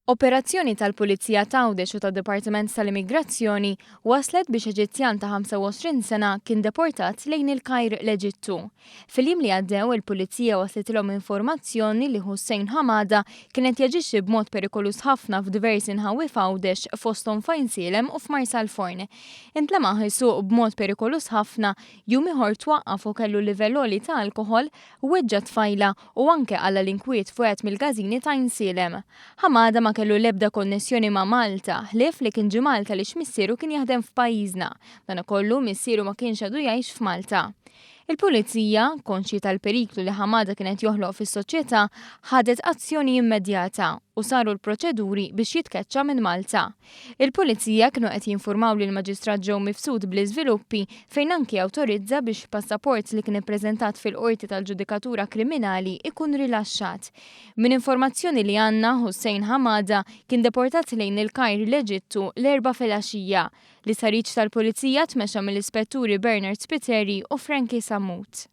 Operazzjoni tal-Pulizija ta' Għawdex u tad-Dipartiment tal-Immigrazzjoni waslet biex Eġizzjan ta' 25 sena kien deportat lejn il-Kajr l-Eġittu. Fil-jiem li għaddew il-Pulizija wasletilhom informazzjoni li Hussein Hamada kienet jaġixxi b'mod perikolus ħafna f'diversi nħawi f'Għawdex fosthom f'Ajnsielem u f'Marsal Forn. Intlema ħisuq b'mod perikolus ħafna jum ieħor twaqqaf u kellu livell għoli ta' alkoħol u weġġa' tfajla u anke għalla l-inkwiet fuqet mill-gażini ta' Ajnsielem. Hamada ma kellu l-ebda konnessjoni ma' Malta, ħlief li kien ġi Malta li x'missieru kien jaħdem f'pajjiżna. Dan ukollu missieru ma kienx għadu jgħix f'Malta. Il-Pulizija, konxji tal-periklu li Hamada kienet joħloq fis-soċjetà, ħadet azzjoni immedjata u saru l-proċeduri biex jitkeċċa minn Malta. Il-Pulizija kienu qed jinformaw lill maġistrat ġew mifsud bl-iżviluppi fejn anki awtorizza biex passaport li kien ippreżentat fil-qorti tal-ġudikatura kriminali ikun rilaxxat. Min informazzjoni li għandna Hussein Hamada kien deportat lejn il-Kajr l-Eġittu l-4 filgħaxija li sariċ tal-Pulizija tmexxa mill-Ispetturi Bernard Spiteri u Frankie Sammut.